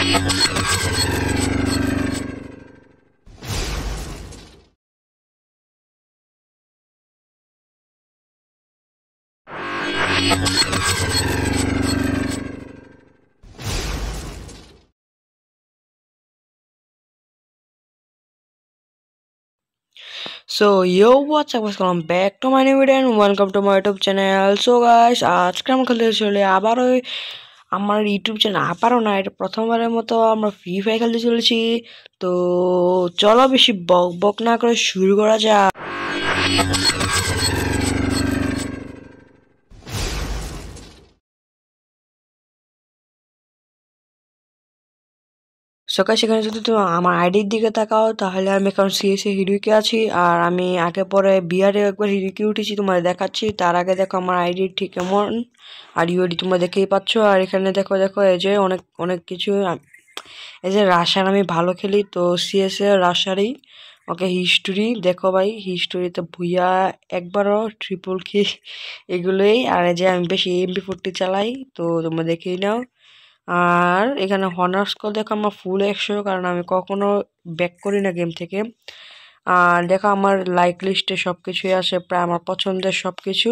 So yo, what's up guys, welcome back to my new video and welcome to my YouTube channel. So guys, আজকে আমরা খেলতে চলে আবারও আমার YouTube channel আবারও না, এটা প্রথমবারের মতো আমরা ফ্রি ফায়ার খেলতে চলেছি। তো চলো বেশি বক বক না করে শুরু করা যাক। সকাল সেখানে যদি তুমি আমার আইডির দিকে তাকাও তাহলে আমি এখন সিএসএ হিরোইকে আছি, আর আমি আগে পরে বিআরে একবার হিরোইকে উঠেছি, তোমাদের দেখাচ্ছি। তার আগে দেখো আমার আইডি ঠিক কেমন, আর ইউডি তোমরা দেখতেই পাচ্ছ। আর এখানে দেখো দেখো এই যে অনেক অনেক কিছু, এই যে রাশার আমি ভালো খেলি, তো সিএসএ রাশারই। ওকে হিস্টোরি দেখো ভাই, হিস্টোরিতে ভুইয়া একবারও ট্রিপল কি এগুলোই। আর এই যে আমি বেশি এমপি40 চালাই, তো তোমরা দেখেই নাও। আর এখানে হনার স্কোর দেখো আমার ফুল 100, কারণ আমি কখনো ব্যাক করি না গেম থেকে। আর দেখো আমার লাইক লিস্টে সব কিছুই আছে, প্রায় আমার পছন্দের সব কিছু।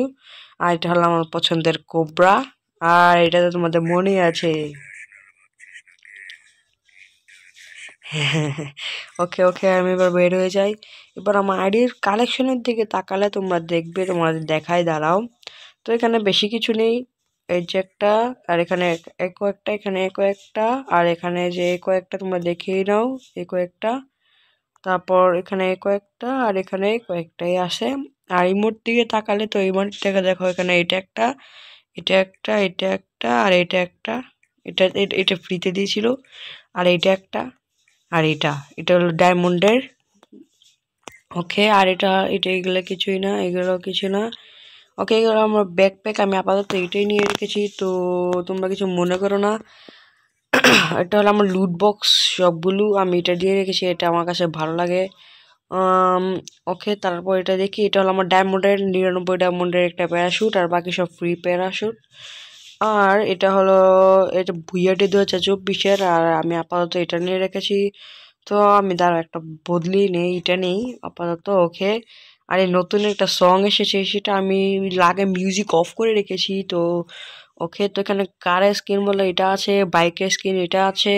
আর এটা হলো আমার পছন্দের কোবরা, আর এটাতে তোমাদের মনেই আছে। ওকে ওকে, আমি এবার বের হয়ে যাই। এবার আমার আইডির কালেকশনের দিকে তাকালে তোমরা দেখবে, তোমাদের দেখাই দাঁড়াও। তো এখানে বেশি কিছু নেই, এই যে একটা, আর এখানে এক কয়েকটা, এখানে কয়েকটা, আর এখানে যে কয়েকটা তোমরা দেখেই নাও, এই কয়েকটা। তারপর এখানে কয়েকটা, আর এখানে কয়েকটাই আসে। আর ইমোট দিকে তাকালে তো ইমোট থেকে দেখো, এখানে এটা একটা, এটা একটা, এটা একটা, আর এটা একটা। এটা এটা ফ্রিতে দিয়েছিল। আর এটা একটা, আর এটা এটা হলো ডায়মন্ডের। ওকে, আর এটা এটা এগুলো কিছুই না, এগুলো কিছু না। ওকে, এগুলো আমার ব্যাকপ্যাক, আমি আপাতত এটাই নিয়ে রেখেছি, তো তোমরা কিছু মনে করো না। এটা হলো আমার লুট বক্স, সবগুলো আমি এটা দিয়ে রেখেছি, এটা আমার কাছে ভালো লাগে। ওকে, তারপর এটা দেখি, এটা হলো আমার ডায়মন্ডের 99 ডায়মন্ডের একটা প্যারাশুট, আর বাকি সব ফ্রি প্যারাশুট। আর এটা হলো, এটা ভুইয়াটি 2024-এর, আর আমি আপাতত এটা নিয়ে রেখেছি। তো আমি দাঁড়া একটা বদলি নেই, এটা নেই আপাতত। ওকে, আর এই নতুন একটা সং এসেছে, সেটা আমি লাগে মিউজিক অফ করে রেখেছি। তো ওকে, তো এখানে কারের স্কিন বলে এটা আছে, বাইকের স্কিন এটা আছে,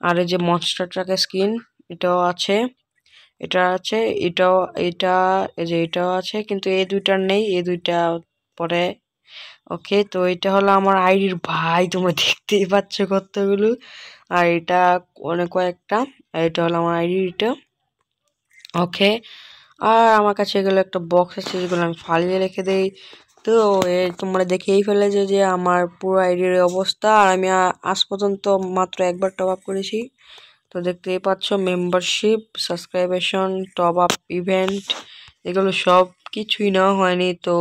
আর এই যে মনস্টার ট্রাকের স্কিন এটাও আছে, এটা আছে, এটাও, এটা, এই যে এটাও আছে, কিন্তু এই দুইটার নেই, এই দুইটা পরে। ওকে, তো এটা হলো আমার আইডির ভাই, তোমরা দেখতেই পাচ্ছ কতগুলো। আর এটা অনেক কয়েকটা, আর এটা হলো আমার আইডি এটা। ওকে, আর আমার কাছে এগুলো একটা বক্স আছে, যেগুলো আমি ফালিয়ে রেখে দেই। তো তোমরা দেখেই ফেলেছো যে আমার পুরো আইডির অবস্থা। আর আমি আজ পর্যন্ত মাত্র একবার টপ আপ করেছি, তো দেখতেই পাচ্ছ। মেম্বারশিপ, সাবস্ক্রাইবেশন, টপ আপ, ইভেন্ট, এগুলো সব কিছুই নেওয়া হয়নি। তো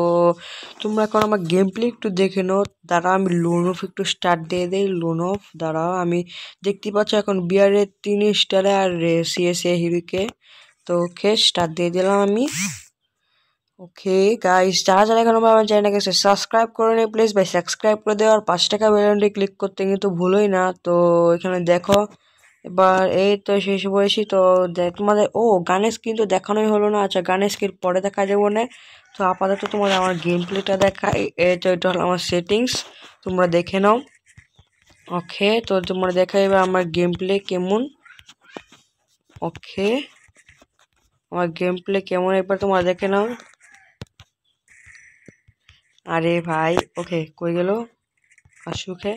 তোমরা এখন আমার গেম প্লে একটু দেখে নাও। দাঁড়াও আমি লোন অফ একটু স্টার্ট দিয়ে দেই, লোন অফ। দাঁড়াও, আমি দেখতে পাচ্ছ এখন বিআরের 3 স্টারে, আর সিএসএ হিরোকে। তো ওকে, স্টার্ট দিয়ে দিলাম আমি। ওকে গাইস, যারা যারা এখন আমার চ্যানেলটাকে সাবস্ক্রাইব করে নে প্লিজ ভাই, সাবস্ক্রাইব করে দেওয়ার 5 টাকা বেলনটি ক্লিক করতে কিন্তু ভুলোই না। তো এখানে দেখো, এবার এই তো শেষ বলেছি। তো তোমাদের গানের স্কিন তো দেখানোই হলো না। আচ্ছা, গানের স্কিন পরে দেখা যাবো না। তো আপাতত তোমাদের আমার গেম প্লেটা দেখাই। এই তো এটা হলো আমার সেটিংস, তোমরা দেখে নাও। ওকে, তো তোমরা দেখাই এবার আমার গেম প্লে কেমন। ওকে, আমার গেম প্লে কেমন একবার তোমরা দেখে নাও। আরে ভাই, ওকে কই গেল আসুকে।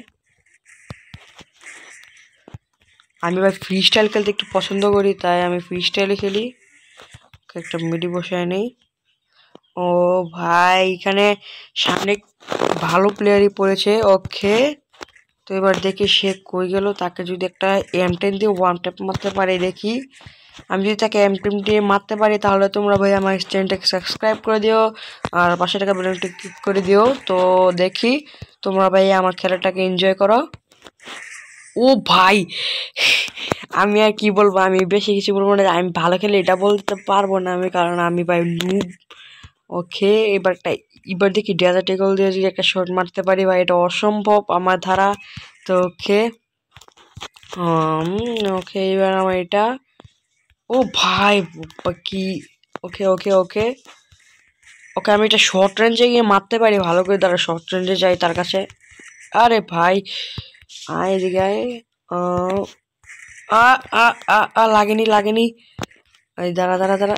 আমি ভাই ফ্রি স্টাইল খেলতে একটু পছন্দ করি, তাই আমি ফ্রি স্টাইলে খেলি। একটা মিডি বসায় নেই। ও ভাই, এখানে সামনে ভালো প্লেয়ারই পড়েছে। ওকে, তো এবার দেখি সে কই গেল। তাকে যদি একটা M10 দিয়ে ওয়ান ট্যাপ মারতে পারি, দেখি। আমি যদি তাকে M10 দিয়ে মারতে পারি, তাহলে তোমরা ভাই আমার চ্যানেলটাকে সাবস্ক্রাইব করে দিও, আর পাশে টাকা বেলনটি ক্লিক করে দিও। তো দেখি তোমরা ভাই আমার খেলাটাকে এনজয় করো। ও ভাই, আমি আর কি বলবো, আমি বেশি কিছু বলবো না। আমি ভালো খেলে এটা বলতে পারবো না আমি, কারণ আমি ভাই নুব। ওকে, এবার দেখি ডেজার্ট ইগল দিয়ে যদি একটা শট মারতে পারি ভাই, এটা অসম্ভব আমার ধারা। তো ওকে, ওকে এবার আমার এটা, ও ভাই কি, ওকে ওকে ওকে ওকে আমি এটা শর্ট রেঞ্জে গিয়ে মারতে পারি ভালো করে, তারা শর্ট রেঞ্জে যাই তার কাছে। আরে ভাই আয় এদিকে আয়। আ আ আ আ লাগেনি লাগেনি, এই দাঁড়া দাঁড়া দাঁড়া।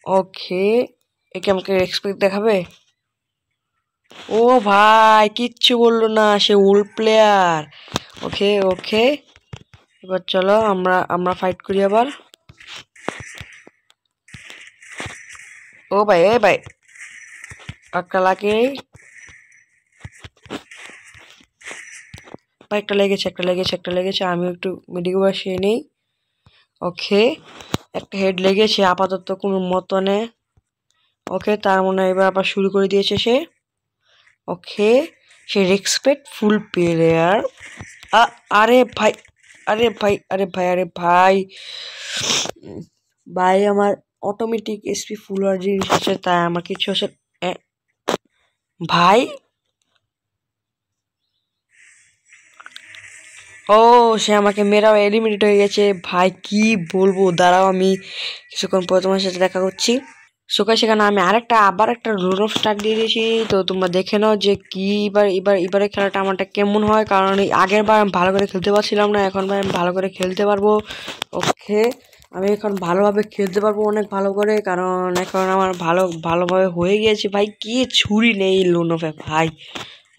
ওকে একে আমাকে এক্সপেক্ট দেখাবে। ও ভাই কিচ্ছু বললো না, সে উল্ড প্লেয়ার। ওকে ওকে এবার চলো আমরা আমরা ফাইট করি আবার। ও ভাই এ ভাই একটা লাগে ভাই, একটা লেগেছে একটা লেগেছে একটা লেগেছে, আমি একটু মেডিকেল বসিয়ে নেই। ওকে একটা হেড লেগেছে আপাতত কোনো মতনে। ওকে তার মনে হয় এবার আবার শুরু করে দিয়েছে সে। ওকে সে রেসপেক্টফুল প্লেয়ার। আরে ভাই আরে ভাই আরে ভাই আরে ভাই ভাই আমার অটোমেটিক এসপি ফুল হওয়ার জিনিস আছে, তাই আমার কিছু আছে। ভাই ও সে আমাকে মেরাও এলিমিনেট হয়ে গেছে ভাই, কি বলবো, দাঁড়াও আমি কিছুক্ষণ পর তোমার সাথে দেখা করছি। সেখানে আমি আবার একটা রুল অফ স্টার্ট দিয়ে দিয়েছি, তো তোমরা দেখে নাও যে কি এবারে খেলাটা আমারটা কেমন হয়, কারণ এই আগের বার আমি ভালো করে খেলতে পারছিলাম না, এখন আমি ভালো করে খেলতে পারবো। ওকে আমি এখন ভালোভাবে খেলতে পারবো অনেক ভালো করে, কারণ এখন আমার ভালোভাবে হয়ে গিয়েছে ভাই। কি ছুরি নেই লোনফে ভাই।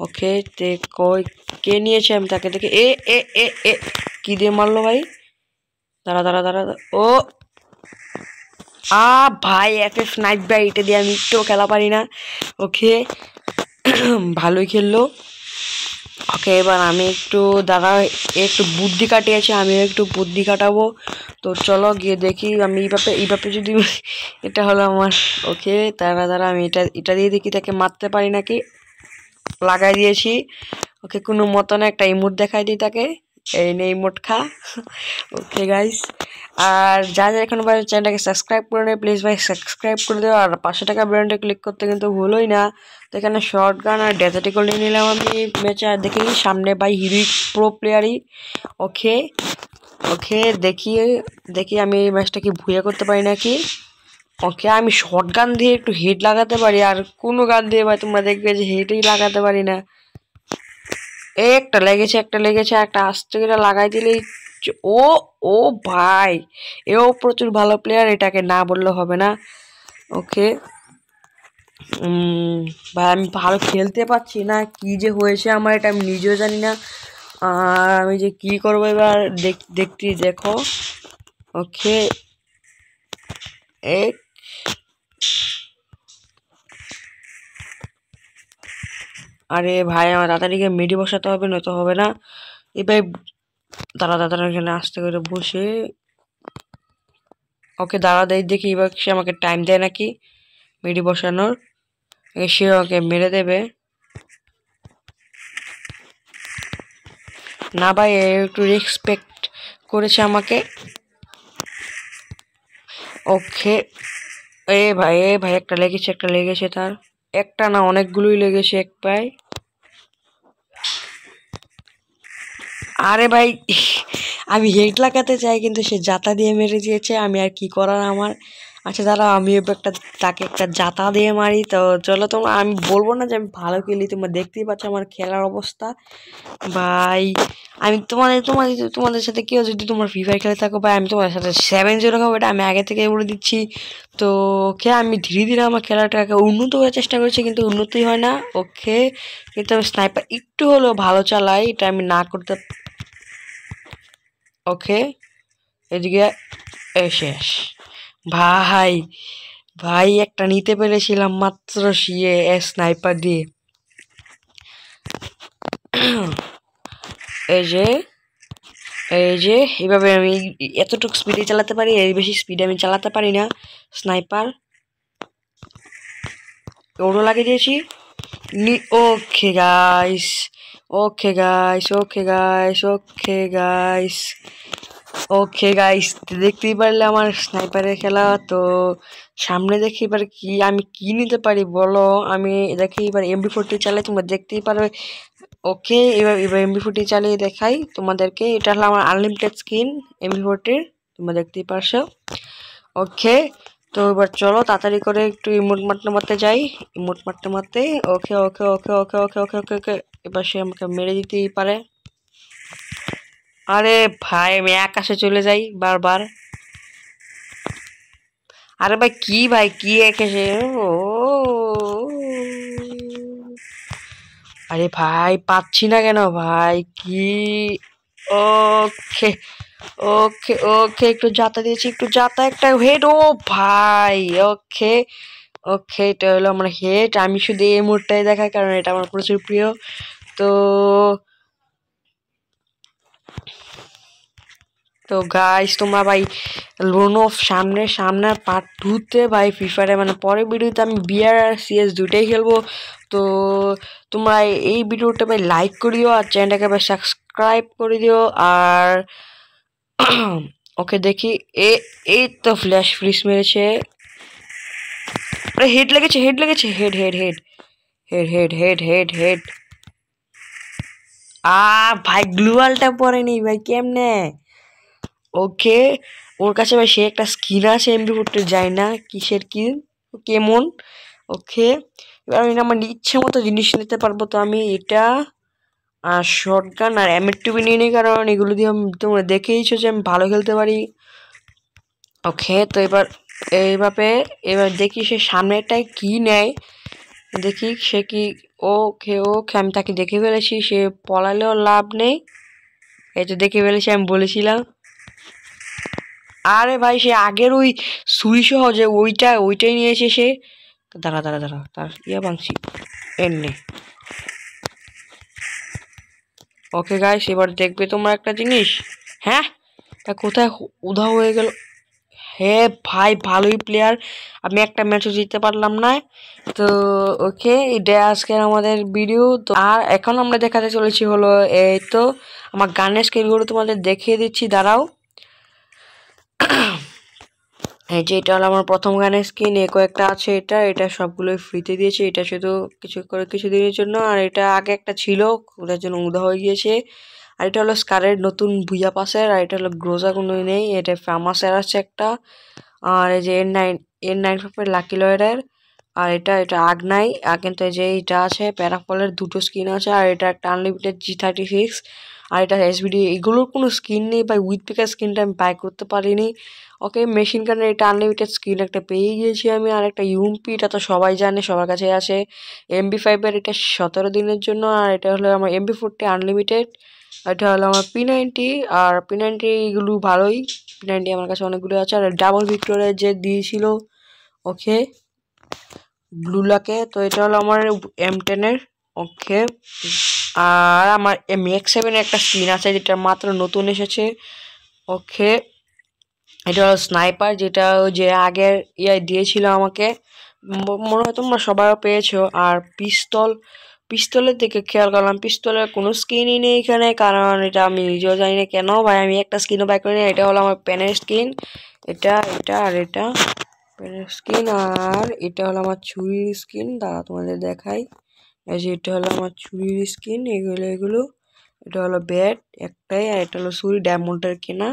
ওকে তে কই কে নিয়েছে, আমি তাকে দেখে এ এ এ এ কি দিয়ে মারলো ভাই, দাঁড়া দাঁড়া দাঁড়া ও ভাই একটা স্নাইপ ভাই, এটা দিয়ে আমি একটু খেলা পারি না। ওকে ভালোই খেললো। ওকে এবার আমি একটু দাঁড়া একটু বুদ্ধি কাটিয়েছি, আমি একটু বুদ্ধি কাটাবো। তো চলো গিয়ে দেখি আমি এইভাবে যদি এটা হলো আমার। ওকে দাঁড়া দাঁড়া আমি এটা এটা দিয়ে দেখি তাকে মারতে পারি নাকি। লাগাই দিয়েছি। ওকে কোনো মতনে একটা ইমোট দেখাই দিই তাকে, এই নে ইমোট খা। ওকে গাইস আর যা এখন ভাই চ্যানেলটাকে সাবস্ক্রাইব করে নেই প্লিজ ভাই, সাবস্ক্রাইব করে দেওয়া আর 500 টাকা ব্র্যান্ডে ক্লিক করতে কিন্তু ভুলোই না। তো এখানে শর্ট গান আর ডেজার্টিকল নিয়ে নিলাম আমি ম্যাচে, আর দেখি সামনে ভাই হিরোইক প্রো প্লেয়ারই। ওকে ওকে দেখি দেখি আমি এই ম্যাচটা কি ভুয়া করতে পারি নাকি। ওকে আমি শর্ট গান দিয়ে একটু হিট লাগাতে পারি, আর কোনো গান দিয়ে ভাই তোমরা দেখবে যে হিটই লাগাতে পারি না। একটা লেগেছে একটা আস্তে করে লাগাই দিলেই ও ও ভাই এও প্রচুর ভালো প্লেয়ার, এটাকে না বললে হবে না। ওকে ভাই আমি ভালো খেলতে পারছি না, কি যে হয়েছে আমার এটা আমি নিজেও জানি না, আর আমি যে কি করবো এবার দেখতে দেখো। ওকে এক আরে ভাই আমার তাড়াতাড়ি মেডি বসাতে হবে, নয়তো হবে না। এবার দাঁড়া দাঁড়া এখানে আস্তে করে বসে। ওকে দাঁড়া দেয় দেখি এবার সে আমাকে টাইম দেয় নাকি মেডি বসানোর, সে ওকে মেরে দেবে। না ভাই একটু রেসপেক্ট করেছে আমাকে। ওকে এ ভাই একটা লেগেছে তার, একটা না অনেকগুলোই লেগেছে এক পায়ে। আরে ভাই আমি হেড লাগাতে চাই কিন্তু সে জাতা দিয়ে মেরে দিয়েছে, আমি আর কি করার আমার। আচ্ছা দাঁড়া আমি একটা তাকে একটা জাতা দিয়ে মারি। তো চলো তোমরা, আমি বলবো না যে আমি ভালো খেলি, তোমরা দেখতেই পাচ্ছ আমার খেলার অবস্থা ভাই। আমি তোমাদের সাথে কেউ যদি তোমার ফ্রি ফায়ার খেলে থাকো ভাই, আমি তোমার সাথে 7-0 খাবো, এটা আমি আগে থেকে বলে দিচ্ছি। তো ওকে আমি ধীরে ধীরে আমার খেলাটাকে উন্নত হওয়ার চেষ্টা করছি, কিন্তু উন্নতি হয় না। ওকে কিন্তু আমি স্নাইপার একটু হলেও ভালো চালাই, এটা আমি না করতে। ওকে এদিকে শেষ ভাই। ভাই একটা নিতে পেরেছিলাম মাত্র শিয়ে স্নাইপার দিয়ে। এই যে এইভাবে আমি এতটুকু স্পিডে চালাতে পারি, এর বেশি স্পিডে আমি চালাতে পারি না। স্নাইপার ওরও লাগিয়ে দিয়েছি। Okay guys okay guys okay guys okay guys okay guys দেখতেই পারলে আমার স্নাইপারের খেলা। তো সামনে দেখি এবার কি আমি কি নিতে পারি বলো। আমি দেখি এবার MB40 চালাই, তোমরা দেখতেই পারবে। ওকে, এবার এমবি40 চালিয়ে দেখাই তোমাদেরকে। এটা হলো আমার আনলিমিটেড স্কিন এমবি40, তোমরা দেখতেই পারছো। ওকে, তো এবার চলো তাড়াতাড়ি করে একটু ইমোট মারতে মারতে যাই, ইমোট মারতে মারতে। ওকে ওকে ওকে ওকে ওকে ওকে ওকে ওকে, এবার সে আমাকে মেরে দিতেই পারে। আরে ভাই আমি আকাশে চলে যাই বারবার। আরে ভাই কি এঁকেছে ও, আরে ভাই পাচ্ছি না কেন ভাই কি। ওকে ওকে ওকে, একটু যাতা দিয়েছি, একটু যাতা, একটা হেড। ও ভাই ওকে ওকে, এটা হলো আমার হেড। আমি শুধু এই মুহূর্তটাই দেখাই কারণ এটা আমার প্রচুর প্রিয়। তো তো গাইস তোমরা ভাই লোন অফ সামনে পার্ট 2-তে ভাই ফ্রি ফায়ারে মানে পরের ভিডিওতে আমি বিআর আর সিএস দুইটাই খেলবো। তো তোমরা এই ভিডিওটা ভাই লাইক করিও আর চ্যানেলটাকে ভাই সাবস্ক্রাইব করে দিও। আর ওকে দেখি, এই তো ফ্ল্যাশ ফ্রিজ মেরেছে। আরে হেড লেগেছে হেড লেগেছে, head head head head head head head head. ভাই গ্লুয়ালটা পরেনি ভাই কেমনে। ওকে, ওর কাছে ভাই সে একটা স্কিন আছে এমবি40 যায় না কিসের কি কেমন। ওকে, এবার আমি আমার ইচ্ছে মতো জিনিস নিতে পারবো। তো আমি এটা আর শটগান আর এমএর2 নিয়ে নিই কারণ এগুলো দিয়ে তোমরা দেখেইছো যে আমি ভালো খেলতে পারি। ওকে, তো এইভাবে এবার দেখি সে সামনেটায় কি নেয়, দেখি সে কি। ওকে ওকে, আমি তাকে দেখে ফেলেছি, সে পলালেও লাভ নেই। এই তো দেখে ফেলেছি, আমি বলেছিলাম। আরে ভাই সে আগের ওই ছুরি সহ যে ওইটাই নিয়েছে সে। দাঁড়া দাঁড়া দাঁড়া, তার ভাঙছি এমনি। ওকে গাইস, এবার দেখবে তোমরা একটা জিনিস। হ্যাঁ, তা কোথায় উধাও হয়ে গেল। হে ভাই ভালোই প্লেয়ার, আমি একটা ম্যাচও জিততে পারলাম না। তো ওকে, এটা আজকের আমাদের ভিডিও। তো আর এখন আমরা দেখাতে চলেছি হলো এই তো আমার গানের স্কিলগুলো তোমাদের দেখিয়ে দিচ্ছি, দাঁড়াও। এই যে এটা হলো আমার প্রথম গানের স্কিন, কয়েকটা আছে। এটা সবগুলোই ফ্রিতে দিয়েছে, এটা শুধু কিছু দিনের জন্য। আর এটা আগে একটা ছিল, ওটার জন্য উদা হয়ে গিয়েছে। আর এটা হলো স্কারের নতুন ভুইয়া পাসের। আর এটা হলো গ্রোজা কোনো নেই, এটা ফেমাসের আছে একটা। আর এই যে এর 95 লাকি লয়ারের। আর এটা আগ নাই, আর কিন্তু এই যে এটা আছে প্যারাফলের দুটো স্কিন আছে। আর এটা একটা আনলিমিটেড G36। আর এটা এসবিডি, এগুলোর কোনো স্কিন নেই ভাই, উইথ পিকার স্কিনটা আমি বাই করতে পারিনি। ওকে, মেশিন গানের এটা আনলিমিটেড স্কিন একটা পেয়ে গিয়েছি আমি। আর একটা ইউএমপি, এটা তো সবাই জানে, সবার কাছে আছে। MB5 এটা 17 দিনের জন্য। আর এটা হলো আমার MB40 আনলিমিটেড। এটা হলো আমার P90। আর P90 এগুলো ভালোই, P90 আমার কাছে অনেকগুলো আছে। আর ডাবল ভিক্টোরিয়া যে দিয়েছিল ওকে ব্লুলাকে, তো এটা হলো আমার M10-এর। ওকে, আর আমার MX7 একটা স্কিন আছে যেটা মাত্র নতুন এসেছে। ওকে, এটা হলো স্নাইপার, যেটা যে আগের দিয়েছিল আমাকে, মনে হয় তোমরা সবাই পেয়েছো। আর পিস্তলের দিকে খেয়াল করলাম, পিস্তলের কোনো স্কিনই নেই এখানে, কারণ এটা আমি নিজেও জানি না কেন ভাই, আমি একটা স্কিনও বাই করিনি। এটা হলো আমার প্যানের স্কিন, এটা এটা আর এটা প্যানের স্কিন। আর এটা হলো আমার ছুরির স্কিন, দাঁড়া তোমাদের দেখাই। এই যে এটা হলো আমার ছুরির স্কিন, এগুলো। এটা হলো ব্যাট একটাই, আর এটা হলো ছুরি ডায়মন্ডের কেনা।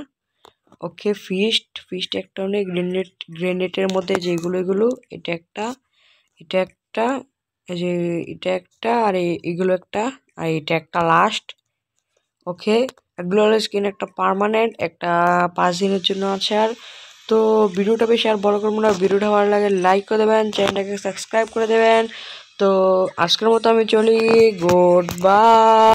ওকে, ফিস্ট একটা অনেক গ্রেনেডের মধ্যে যেগুলো এগুলো, এটা একটা, এই যে এটা একটা, আর এগুলো একটা, আর এটা একটা লাস্ট। ওকে, এগুলো হলো স্কিন, একটা পার্মানেন্ট, একটা 5 দিনের জন্য আছে। আর তো ভিডিওটা বেশি আর বড় করবো না, ভিডিওটা ভালো লাগে লাইক করে দেবেন, চ্যানেলটাকে সাবস্ক্রাইব করে দেবেন। তো আজকের মতো আমি চলি, গুড বাই।